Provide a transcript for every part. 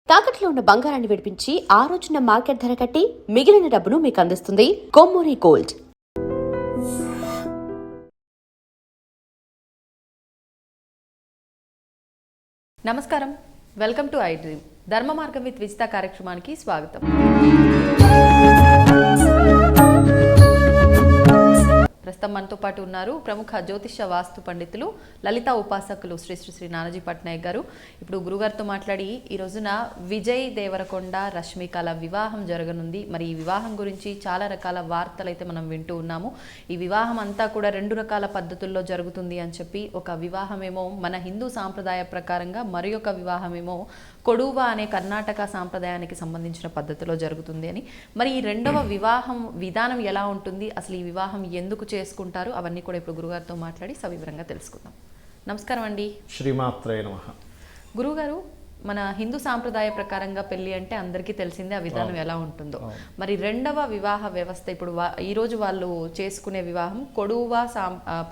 తాకట్లో ఉన్న బంగారాన్ని విడిపించి ఆ రోజున మార్కెట్ ధర కట్టి మిగిలిన డబ్బును మీకు అందిస్తుంది కొమ్మూరి గోల్డ్. నమస్కారం, వెల్కమ్ టు ఐ డ్రీమ్. ధర్మ మార్గం విత్ విజిత కార్యక్రమానికి స్వాగతం. ప్రస్తుతం మనతో పాటు ఉన్నారు ప్రముఖ జ్యోతిష వాస్తు పండితులు, లలిత ఉపాసకులు శ్రీ శ్రీ శ్రీ నానాజీ పట్నాయక్ గారు. ఇప్పుడు గురుగారితో మాట్లాడి ఈ రోజున విజయ్ దేవరకొండ రష్మికల వివాహం జరగనుంది. మరి ఈ వివాహం గురించి చాలా రకాల వార్తలు అయితే మనం వింటూ ఉన్నాము. ఈ వివాహం అంతా కూడా 2 రకాల పద్ధతుల్లో జరుగుతుంది అని చెప్పి, ఒక వివాహమేమో మన హిందూ సాంప్రదాయ ప్రకారంగా, మరి ఒక వివాహమేమో కొడువ అనే కర్ణాటక సాంప్రదాయానికి సంబంధించిన పద్ధతిలో జరుగుతుంది అని. మరి ఈ రెండవ వివాహం విధానం ఎలా ఉంటుంది, అసలు ఈ వివాహం ఎందుకు చేసుకుంటారు, అవన్నీ కూడా ఇప్పుడు గురుగారితో మాట్లాడి సవివరంగా తెలుసుకుందాం. నమస్కారం అండి. శ్రీమాత్రే నమః. గురుగారు, మన హిందూ సాంప్రదాయ ప్రకారంగా పెళ్లి అంటే అందరికీ తెలిసిందే ఆ విధానం ఎలా ఉంటుందో. మరి రెండవ వివాహ వ్యవస్థ ఇప్పుడు ఈరోజు వాళ్ళు చేసుకునే వివాహం కొడువ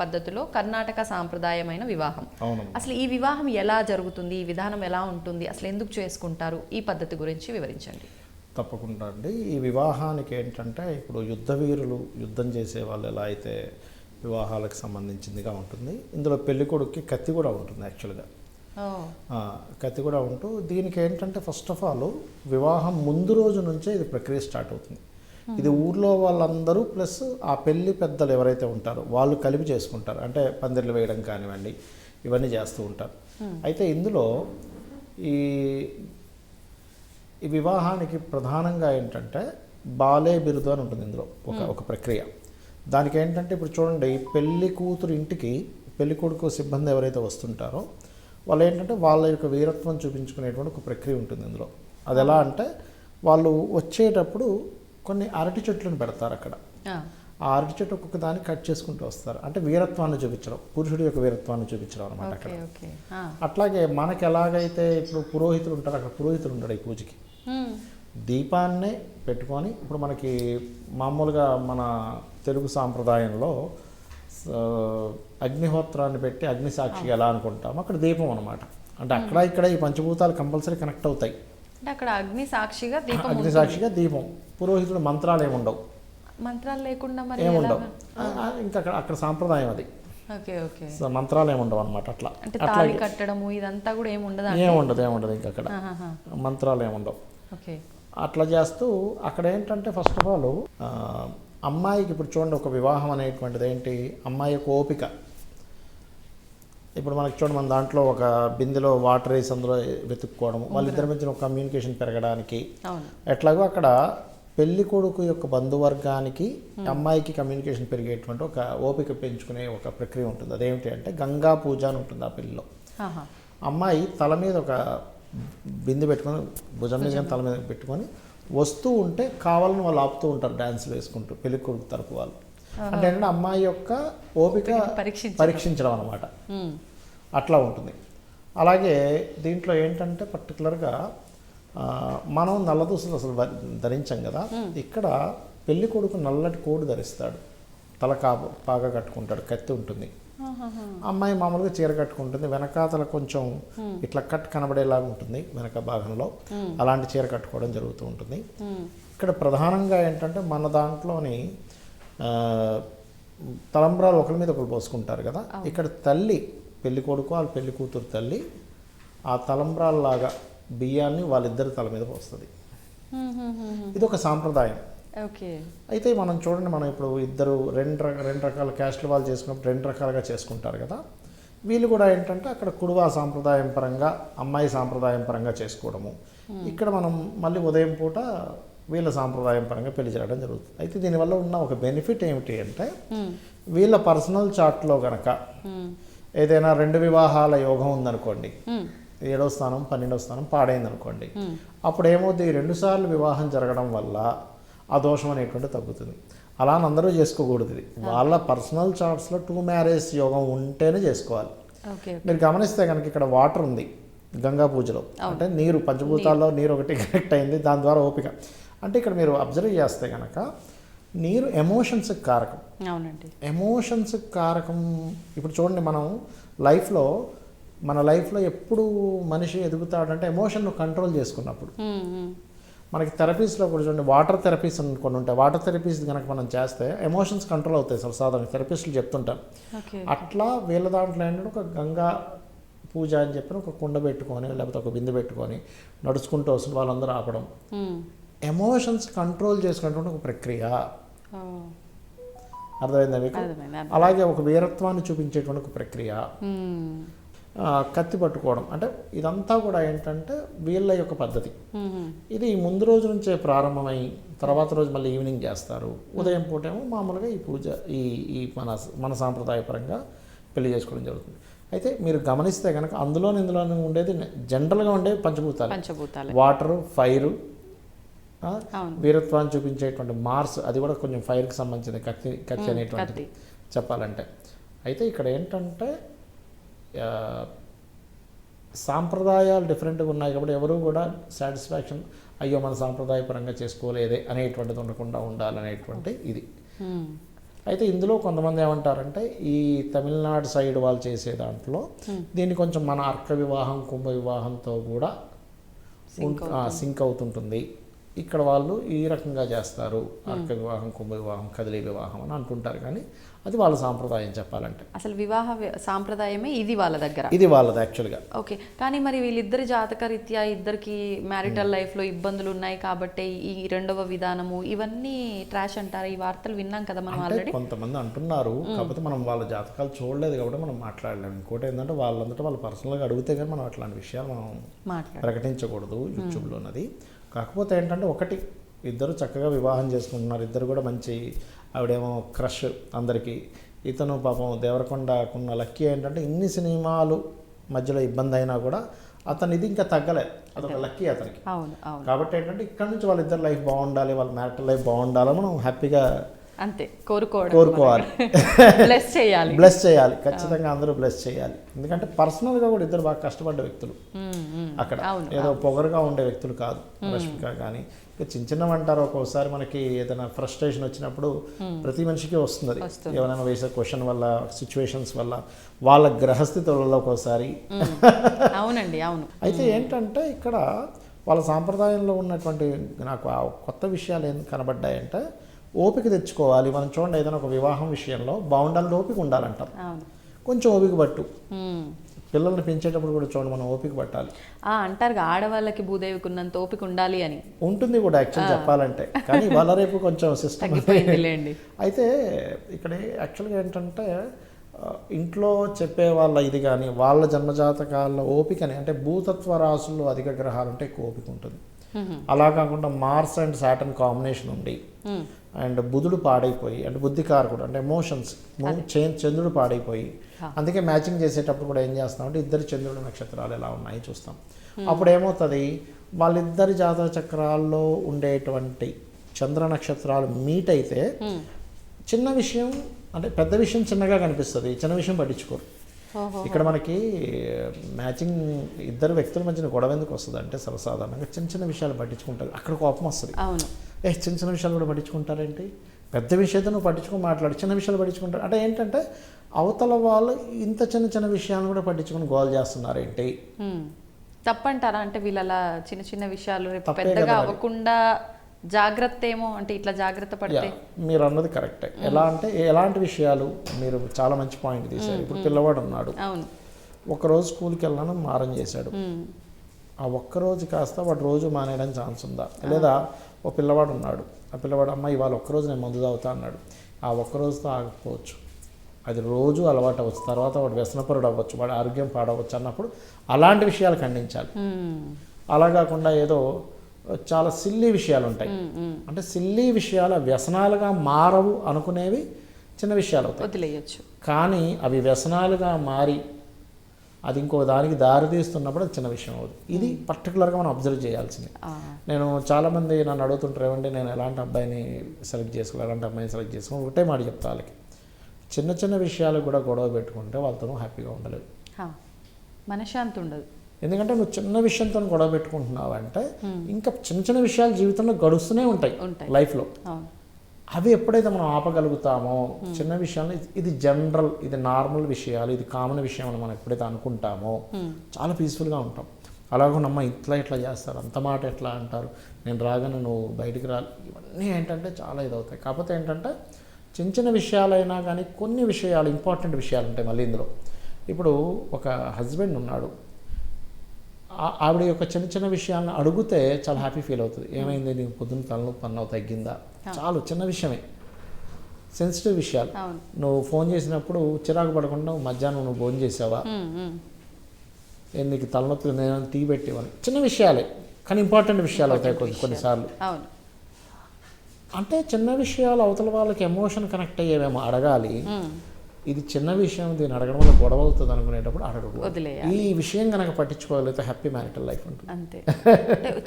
పద్ధతిలో కర్ణాటక సాంప్రదాయమైన వివాహం. అసలు ఈ వివాహం ఎలా జరుగుతుంది, ఈ విధానం ఎలా ఉంటుంది, అసలు ఎందుకు చేసుకుంటారు, ఈ పద్ధతి గురించి వివరించండి. తప్పకుండా అండి. ఈ వివాహానికి ఏంటంటే, ఇప్పుడు యుద్ధ వీరులు యుద్ధం చేసే వాళ్ళు ఎలా అయితే వివాహాలకు సంబంధించిందిగా ఉంటుంది, ఇందులో పెళ్లి కొడుక్కి కత్తి కూడా ఉంటుంది. యాక్చువల్గా కత్తి కూడా ఉంటూ, దీనికి ఏంటంటే ఫస్ట్ ఆఫ్ ఆల్ వివాహం ముందు రోజు నుంచే ఇది ప్రక్రియ స్టార్ట్ అవుతుంది. ఇది ఊర్లో వాళ్ళందరూ ప్లస్ ఆ పెళ్లి పెద్దలు ఎవరైతే ఉంటారో వాళ్ళు కలిపి చేసుకుంటారు. అంటే పందిర్లు వేయడం కానివ్వండి, ఇవన్నీ చేస్తూ ఉంటారు. అయితే ఇందులో ఈ వివాహానికి ప్రధానంగా ఏంటంటే బాలే బిరుదు అని ఉంటుంది ఇందులో ఒక ప్రక్రియ. దానికి ఏంటంటే, ఇప్పుడు చూడండి, పెళ్లి కూతురు ఇంటికి పెళ్లి కొడుకు సిబ్బంది ఎవరైతే వస్తుంటారో వాళ్ళు ఏంటంటే వాళ్ళ యొక్క వీరత్వం చూపించుకునేటువంటి ఒక ప్రక్రియ ఉంటుంది ఇందులో. అది ఎలా అంటే, వాళ్ళు వచ్చేటప్పుడు కొన్ని అరటి చెట్లను పెడతారు అక్కడ. ఆ అరటి చెట్టు ఒక్కొక్క దాన్ని కట్ చేసుకుంటూ వస్తారు. అంటే వీరత్వాన్ని చూపించడం, పురుషుడి యొక్క వీరత్వాన్ని చూపించడం అనమాట అక్కడ. అట్లాగే మనకి ఎలాగైతే ఇప్పుడు పురోహితులు ఉంటారు, అక్కడ పురోహితులు ఉంటాడు ఈ పూజకి. దీపాన్నే పెట్టుకొని, ఇప్పుడు మనకి మామూలుగా మన తెలుగు సాంప్రదాయంలో అగ్నిహోత్రాన్ని పెట్టి అగ్ని సాక్షిగా ఎలా అనుకుంటాము, అక్కడ దీపం అనమాట. అంటే అక్కడ ఇక్కడ ఈ పంచభూతాలు కంపల్సరీ కనెక్ట్ అవుతాయి. అక్కడ అగ్ని సాక్షిగా దీపం. పురోహితుడు మంత్రాలు ఏముండవు, మంత్రాలు లేకుండా ఏముండవు. ఇంకా అక్కడ సాంప్రదాయం అది. సో మంత్రాలు ఏముండవు అనమాట. అట్లా కట్టడము ఇదంతా కూడా ఏముండదు ఇంకా అక్కడ మంత్రాలు ఏముండవు. అట్లా చేస్తూ అక్కడ ఏంటంటే ఫస్ట్ ఆఫ్ ఆల్ అమ్మాయికి, ఇప్పుడు చూడండి, ఒక వివాహం అనేటువంటిది ఏంటి, అమ్మాయి యొక్క ఓపిక. ఇప్పుడు మనకి చూడండి, మన దాంట్లో ఒక బిందెలో వాటర్ వేసి అందులో వెతుక్కోవడము, వాళ్ళిద్దరి మధ్యన ఒక కమ్యూనికేషన్ పెరగడానికి. ఎట్లాగో అక్కడ పెళ్లి కొడుకు యొక్క బంధువర్గానికి అమ్మాయికి కమ్యూనికేషన్ పెరిగేటువంటి ఒక ఓపిక పెంచుకునే ఒక ప్రక్రియ ఉంటుంది. అదేమిటి అంటే గంగా పూజ అని ఉంటుంది ఆ పెళ్లిలో. అమ్మాయి తల మీద ఒక బిందె పెట్టుకొని, భుజం మీద తల మీద పెట్టుకొని వస్తూ ఉంటే కావాలని వాళ్ళు ఆపుతూ ఉంటారు డ్యాన్స్లు వేసుకుంటూ, పెళ్లి కొడుకు తరపు వాళ్ళు. అంటే ఏంటంటే అమ్మాయి యొక్క ఓపిక పరీక్షించడం అనమాట. అట్లా ఉంటుంది. అలాగే దీంట్లో ఏంటంటే పర్టికులర్గా మనం నల్ల దుస్తులు అసలు ధరించాం కదా. ఇక్కడ పెళ్లి కొడుకు నల్లటి కోటు ధరిస్తాడు, తల పాగా కట్టుకుంటాడు, కత్తి ఉంటుంది. అమ్మాయి మామూలుగా చీర కట్టుకుంటుంది, వెనకాతల కొంచెం ఇట్లా కట్ కనబడేలాగా ఉంటుంది వెనక భాగంలో, అలాంటి చీర కట్టుకోవడం జరుగుతూ ఉంటుంది. ఇక్కడ ప్రధానంగా ఏంటంటే మన దాంట్లోని తలంబ్రాలు ఒకరి మీద ఒకరు పోసుకుంటారు కదా. ఇక్కడ తల్లి పెళ్లి కొడుకు వాళ్ళ పెళ్లి కూతురు తల్లి ఆ తలంబ్రాల్లాగా బియ్యాన్ని వాళ్ళిద్దరి తల మీద పోస్తుంది. ఇది ఒక సాంప్రదాయం. అయితే మనం చూడండి, మనం ఇప్పుడు ఇద్దరు రెండు రకాల క్యాస్ట్ల వాళ్ళు చేసుకున్నప్పుడు 2 రకాలుగా చేసుకుంటారు కదా. వీళ్ళు కూడా ఏంటంటే అక్కడ కుడువా సాంప్రదాయం పరంగా, అమ్మాయి సాంప్రదాయం పరంగా చేసుకోవడము. ఇక్కడ మనం మళ్ళీ ఉదయం పూట వీళ్ళ సాంప్రదాయం పరంగా పెళ్లి చేయడం జరుగుతుంది. అయితే దీనివల్ల ఉన్న ఒక బెనిఫిట్ ఏమిటి అంటే, వీళ్ళ పర్సనల్ చార్ట్లో కనుక ఏదైనా 2 వివాహాల యోగం ఉందనుకోండి, 7వ స్థానం 12వ స్థానం పాడైంది అనుకోండి, అప్పుడు ఏమవుతుంది, 2 సార్లు వివాహం జరగడం వల్ల ఆ దోషం అనేటువంటి తగ్గుతుంది. అలా అందరూ చేసుకోకూడదు. ఇది వాళ్ళ పర్సనల్ చార్ట్స్లో 2 మ్యారేజ్ యోగం ఉంటేనే చేసుకోవాలి. మీరు గమనిస్తే కనుక ఇక్కడ వాటర్ ఉంది గంగా పూజలో, అంటే నీరు, పంచభూతాల్లో నీరు ఒకటి కనెక్ట్ అయింది, దాని ద్వారా ఓపిక. అంటే ఇక్కడ మీరు అబ్జర్వ్ చేస్తే కనుక నీరు ఎమోషన్స్కి కారకం. అవునండి, ఎమోషన్స్కి కారకం. ఇప్పుడు చూడండి, మనం లైఫ్లో మన లైఫ్లో ఎప్పుడు మనిషి ఎదుగుతాడంటే ఎమోషన్ కంట్రోల్ చేసుకున్నప్పుడు. మనకి థెరపీస్లో కూడా చూడండి, వాటర్ థెరపీస్ కొన్ని ఉంటాయి. వాటర్ థెరపీస్ కనుక మనం చేస్తే ఎమోషన్స్ కంట్రోల్ అవుతాయి సాధారణ థెరపిస్టులు చెప్తుంటారు. అట్లా వీళ్ళ దాంట్లో ఏంటంటే ఒక గంగా పూజ అని చెప్పి ఒక కుండ పెట్టుకొని లేకపోతే ఒక బిందె పెట్టుకొని నడుచుకుంటూ వస్తుంది వాళ్ళందరూ ఆపడం. ఎమోషన్స్ కంట్రోల్ చేసుకునేటువంటి ఒక ప్రక్రియ. అర్థమైందా మీకు? అలాగే ఒక వీరత్వాన్ని చూపించేటువంటి ఒక ప్రక్రియ. కత్తి పట్టుకోవడం అంటే ఇదంతా కూడా ఏంటంటే వీళ్ళ యొక్క పద్ధతి. ఇది ముందు రోజు నుంచే ప్రారంభమై తర్వాత రోజు మళ్ళీ ఈవినింగ్ చేస్తారు. ఉదయం పూటేమో మామూలుగా ఈ పూజ ఈ మన సాంప్రదాయపరంగా పెళ్లి చేసుకోవడం జరుగుతుంది. అయితే మీరు గమనిస్తే కనుక ఇందులోనే ఉండేది జనరల్గా ఉండేవి పంచభూతాలు. వాటరు, ఫైరు, వీరత్వాన్ని చూపించేటువంటి మార్స్, అది కూడా కొంచెం ఫైర్కి సంబంధించిన కత్తి అనేటువంటిది చెప్పాలంటే. అయితే ఇక్కడ ఏంటంటే సాంప్రదాయాలు డిఫరెంట్గా ఉన్నాయి కాబట్టి ఎవరు కూడా సాటిస్ఫాక్షన్ అయ్యో మన సాంప్రదాయపరంగా చేసుకోలేదే అనేటువంటిది ఉండకుండా ఉండాలనేటువంటి ఇది. అయితే ఇందులో కొంతమంది ఏమంటారంటే ఈ తమిళనాడు సైడ్ వాళ్ళు చేసే దాంట్లో దీన్ని కొంచెం మన అర్క వివాహం, కుంభ వివాహంతో కూడా సింక్ అవుతుంటుంది. ఇక్కడ వాళ్ళు ఈ రకంగా చేస్తారు, అర్క వివాహం, కుంభ వివాహం, కదిలే వివాహం అని అంటుంటారు. కానీ అది వాళ్ళ సాంప్రదాయం చెప్పాలంటే. అసలు వివాహ సాంప్రదాయమే ఇది వాళ్ళ దగ్గర, ఇది వాళ్ళది యాక్చువల్గా. ఓకే. కానీ మరి వీళ్ళిద్దరి జాతక రీత్యా ఇద్దరికి మ్యారిటల్ లైఫ్లో ఇబ్బందులు ఉన్నాయి కాబట్టి ఈ రెండవ విధానము ఇవన్నీ ట్రాష్ అంటారు. ఈ వార్తలు విన్నాం కదా మనం ఆల్రెడీ. కొంతమంది అంటున్నారు, కాకపోతే మనం వాళ్ళ జాతకాలు చూడలేదు కాబట్టి మనం మాట్లాడలేము. ఇంకోటి ఏంటంటే వాళ్ళంతటా వాళ్ళు పర్సనల్గా అడిగితే కానీ మనం అట్లాంటి విషయాలు మనం ప్రకటించకూడదు యూట్యూబ్లో ఉన్నది. కాకపోతే ఏంటంటే ఒకటి, ఇద్దరు చక్కగా వివాహం చేసుకుంటున్నారు, ఇద్దరు కూడా మంచి, ఆవిడేమో క్రష్ అందరికీ, ఇతను పాపం దేవరకొండకున్న లక్కీ ఏంటంటే ఇన్ని సినిమాలు మధ్యలో ఇబ్బంది అయినా కూడా అతను ఇది ఇంకా తగ్గలేదు, అదొక లక్కీ అతనికి. కాబట్టి ఏంటంటే ఇక్కడ నుంచి వాళ్ళిద్దరు లైఫ్ బాగుండాలి, వాళ్ళ మ్యారిటల్ లైఫ్ బాగుండాలని మనం హ్యాపీగా అంతే కోరుకోవాలి, బ్లెస్ చేయాలి. ఖచ్చితంగా అందరూ బ్లెస్ చేయాలి. ఎందుకంటే పర్సనల్గా కూడా ఇద్దరు బాగా కష్టపడ్డ వ్యక్తులు అక్కడ, ఏదో పొగరుగా ఉండే వ్యక్తులు కాదు. రష్మిక కానీ ఇంకా చిన్నవి అంటారు. ఒక్కోసారి మనకి ఏదైనా ఫ్రస్ట్రేషన్ వచ్చినప్పుడు ప్రతి మనిషికి వస్తుంది, ఎవరైనా వేసే క్వశ్చన్ వల్ల, సిచ్యువేషన్స్ వల్ల, వాళ్ళ గ్రహస్థితుల వల్ల ఒక్కోసారి. అవునండి, అవును. అయితే ఏంటంటే ఇక్కడ వాళ్ళ సాంప్రదాయంలో ఉన్నటువంటి నాకు కొత్త విషయాలు ఏం కనబడ్డాయంటే ఓపిక తెచ్చుకోవాలి. మనం చూడండి, ఏదైనా ఒక వివాహం విషయంలో బాగుండాలని ఓపిక ఉండాలంటాం. కొంచెం ఓపిక పట్టు. పిల్లల్ని పెంచేటప్పుడు కూడా చూడండి, మనం ఓపిక పట్టాలి అంటారు. ఆడవాళ్ళకి భూదేవికి ఉన్నంత ఓపిక ఉండాలి అని ఉంటుంది కూడా యాక్చువల్ చెప్పాలంటే. కానీ వాళ్ళ రేపు కొంచెం సిస్టమ్. అయితే ఇక్కడ యాక్చువల్గా ఏంటంటే ఇంట్లో చెప్పే వాళ్ళ ఇది కానీ వాళ్ళ జన్మజాతకాల్లో ఓపికని, అంటే భూతత్వ రాసుల్లో అధిక గ్రహాలు ఉంటే ఎక్కువ ఓపిక ఉంటుంది. అలా కాకుండా మార్స్ అండ్ సాటర్న్ కాంబినేషన్ ఉండి అండ్ బుధుడు పాడైపోయి, అంటే బుద్ధికారకుడు అంటే ఎమోషన్స్, చంద్రుడు పాడైపోయి, అందుకే మ్యాచింగ్ చేసేటప్పుడు కూడా ఏం చేస్తామంటే ఇద్దరు చంద్రుడి నక్షత్రాలు ఎలా ఉన్నాయి చూస్తాం. అప్పుడు ఏమవుతుంది, వాళ్ళిద్దరి జాతక చక్రాల్లో ఉండేటువంటి చంద్ర నక్షత్రాలు మీట్ అయితే చిన్న విషయం, అంటే పెద్ద విషయం చిన్నగా కనిపిస్తుంది, చిన్న విషయం పట్టించుకోరు. ఇక్కడ మనకి మ్యాచింగ్ ఇద్దరు వ్యక్తుల మధ్యన గొడవ ఎందుకు వస్తుంది అంటే సర్వసాధారణంగా చిన్న చిన్న విషయాలు పట్టించుకుంటారు, అక్కడ కోపం వస్తుంది. చిన్న చిన్న విషయాలు కూడా పట్టించుకుంటారేంటి, పెద్ద విషయాలతో నువ్వు పట్టించుకొని మాట్లాడు, చిన్న విషయాలు పట్టించుకుంటారు అంటే ఏంటంటే అవతల వాళ్ళు ఇంత చిన్న చిన్న విషయాలను కూడా పట్టించుకొని గోల్ చేస్తున్నారేంటి, తప్పంటారా? అంటే వీళ్ళ చిన్న చిన్న విషయాలు పెద్దగా అవ్వకుండా జాగ్రత్త ఏమో, అంటే ఇట్లా జాగ్రత్త పడితే. మీరు అన్నది కరెక్టే. ఎలా అంటే ఎలాంటి విషయాలు, మీరు చాలా మంచి పాయింట్ తీశారు. ఇప్పుడు పిల్లవాడు ఉన్నాడు, ఒకరోజు స్కూల్కి వెళ్ళాలని మారం చేశాడు, ఆ ఒక్కరోజు కాస్త వాడు రోజు మానేయడానికి ఛాన్స్ ఉందా? లేదా ఓ పిల్లవాడు ఉన్నాడు, ఆ పిల్లవాడు అమ్మ ఇవాళ ఒక్కరోజు నేను మందు తాగుతా అన్నాడు, ఆ ఒక్కరోజుతో ఆగకపోవచ్చు, అది రోజు అలవాటు అవ్వచ్చు, తర్వాత వాడు వ్యసనపరుడు అవ్వచ్చు, వాడు ఆరోగ్యం పాడవచ్చు అన్నప్పుడు అలాంటి విషయాలు ఖండించాలి. అలా కాకుండా ఏదో చాలా సిల్లీ విషయాలు ఉంటాయి, అంటే సిల్లీ విషయాలు వ్యసనాలుగా మారవు అనుకునేవి చిన్న విషయాలు అవుతాయి, వదిలేయచ్చు. కానీ అవి వ్యసనాలుగా మారి అది ఇంకో దానికి దారి తీస్తున్నప్పుడు అది చిన్న విషయం అవుతుంది. ఇది పర్టికులర్గా మనం అబ్జర్వ్ చేయాల్సింది. నేను చాలామంది నన్ను అడుగుతుంటారు, ఏమంటే నేను ఎలాంటి అబ్బాయిని సెలెక్ట్ చేసుకోవాలి, ఎలాంటి అమ్మాయిని సెలెక్ట్ చేసుకోవాలి, ఒకటే మాట చెప్తా వాళ్ళకి, చిన్న చిన్న విషయాలు కూడా గొడవ పెట్టుకుంటే వాళ్ళతో హ్యాపీగా ఉండలేదు, మనశ్శాంతి ఉండదు. ఎందుకంటే నువ్వు చిన్న విషయంతో గొడవ పెట్టుకుంటున్నావు అంటే ఇంకా చిన్న చిన్న విషయాలు జీవితంలో గడుస్తూనే ఉంటాయి లైఫ్లో. అవి ఎప్పుడైతే మనం ఆపగలుగుతామో చిన్న విషయాలు, ఇది జనరల్, ఇది నార్మల్ విషయాలు, ఇది కామన్ విషయం అని మనం ఎప్పుడైతే అనుకుంటామో చాలా పీస్ఫుల్గా ఉంటాం. అలాగోనమ్మ ఇట్లా చేస్తారు, అంత మాట ఎట్లా అంటారు, నేను రాగానే నువ్వు బయటికి రా, ఇవన్నీ ఏంటంటే చాలా ఇదవుతాయి. కాకపోతే ఏంటంటే చిన్న చిన్న విషయాలైనా కానీ కొన్ని విషయాలు ఇంపార్టెంట్ విషయాలు ఉంటాయి మళ్ళీ ఇందులో. ఇప్పుడు ఒక హస్బెండ్ ఉన్నాడు, ఆవిడ యొక్క చిన్న చిన్న విషయాలను అడిగితే చాలా హ్యాపీ ఫీల్ అవుతుంది. ఏమైంది, నీకు పొద్దున్న తలనొప్పి అన్నావు, తగ్గిందా? చాలు, చిన్న విషయమే, సెన్సిటివ్ విషయాలు. నువ్వు ఫోన్ చేసినప్పుడు చిరాకు పడకుండా మధ్యాహ్నం నువ్వు భోజనం చేసావా, నీకు తలనొప్పి నేను టీ పెట్టేవాళ్ళు, చిన్న విషయాలే కానీ ఇంపార్టెంట్ విషయాలు అవుతాయి కొన్నిసార్లు. అంటే చిన్న విషయాలు అవతల వాళ్ళకి ఎమోషన్ కనెక్ట్ అయ్యేవేమో అడగాలి. ఇది చిన్న విషయం, దీన్ని అడగడం వల్ల గొడవ అవుతుంది అనుకునేటప్పుడు అడగకూడదు. ఈ విషయం కనుక పట్టించుకోగలిగితే హ్యాపీ మ్యారిటల్ లైఫ్ ఉంటుంది. అంతే.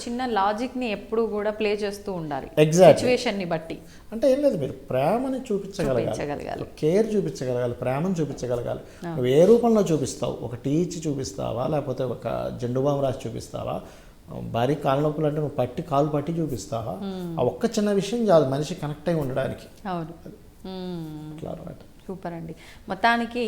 చిన్న లాజిక్ ని ఎప్పుడు కూడా ప్లే చేస్తూ ఉండాలి సిచువేషన్ ని బట్టి. అంటే ఏం లేదు, మీరు ప్రేమని చూపించగలగాలి, కేర్ చూపించగలగాలి, ప్రేమను చూపించగలగాలి. నువ్వు ఏ రూపంలో చూపిస్తావు, ఒక టీ ఇచ్చి చూపిస్తావా, లేకపోతే ఒక జెండు బామ్ రాసి చూపిస్తావా, భారీ కాళ్ళ నొప్పులు అంటే నువ్వు కాలు పట్టి చూపిస్తావా, ఆ ఒక్క చిన్న విషయం చాలు మనిషి కనెక్ట్ అయి ఉండడానికి. అవును, అట్లా అన్నమాట. సూపర్ అండి. మొత్తానికి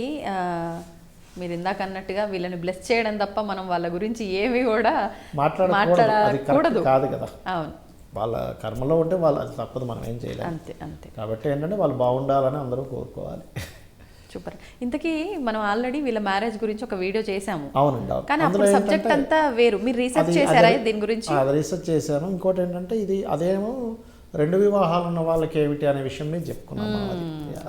మీరు ఇందాక అన్నట్టుగా వీళ్ళని బ్లెస్ చేయడం తప్ప మనం వాళ్ళ గురించి ఏమి కూడా మాట్లాడకూడదు కాదు కదా. అవును, వాళ్ళ కర్మలో ఉంటే వాళ్ళు అది తప్పదు, మనం ఏం చేయలేము. అంతే అంతే. కాబట్టి ఏంటంటే వాళ్ళు బాగుండాలని అందరూ కోరుకోవాలి. సూపర్. ఇంతకీ మనం ఆల్రెడీ వీళ్ళ మ్యారేజ్ గురించి ఒక వీడియో చేసాము. అవునండి, కానీ అప్పుడు సబ్జెక్ట్ అంతా వేరు. మీరు రీసెర్చ్ చేశారా దీని గురించి? రీసెర్చ్ చేశాను. ఇంకోటి ఏంటంటే ఇది అదేమో 2 వివాహాలు ఉన్న వాళ్ళకి ఏమిటి అనే విషయం మీద చెప్పుకున్నాం.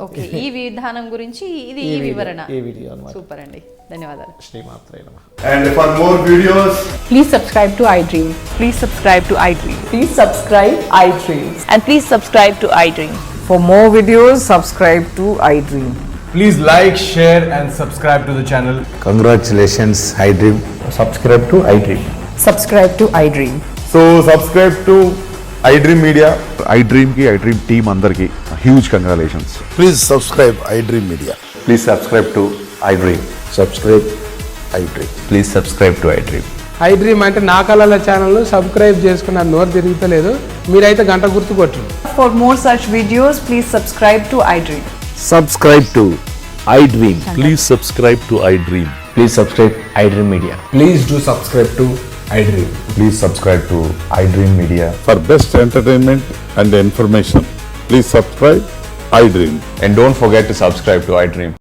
ఓకే, ఈ విధానం గురించి ఇది ఈ వివరణ. ఈ వీడియో అన్నమాట. సూపర్ అండి, ధన్యవాదాలు. శ్రీమాత్రే నమః. And for more videos, please subscribe to iDream. Please subscribe to iDream. Please subscribe iDream. And please subscribe to iDream. For more videos, subscribe to iDream. please like, share and subscribe to the channel. Congratulations, iDream. Subscribe to iDream. Subscribe to iDream. So subscribe to iDream Media. iDream ki iDream team అందరికి huge congratulations. Please subscribe iDream Media. Please subscribe to iDream. Subscribe iDream. Please subscribe to iDream. iDream అంటే నా కళల ఛానల్ను subscribe చేసుకున్న నోరు తిరుగుతలేదు, మీరైతే గంట గుర్తు కొట్టండి. For more such videos, please subscribe to iDream. Subscribe to iDream. Please subscribe to iDream. Please subscribe iDream Media. Please do subscribe to iDream. Please subscribe to iDream Media. For best entertainment and information, please subscribe iDream. And don't forget to subscribe to iDream.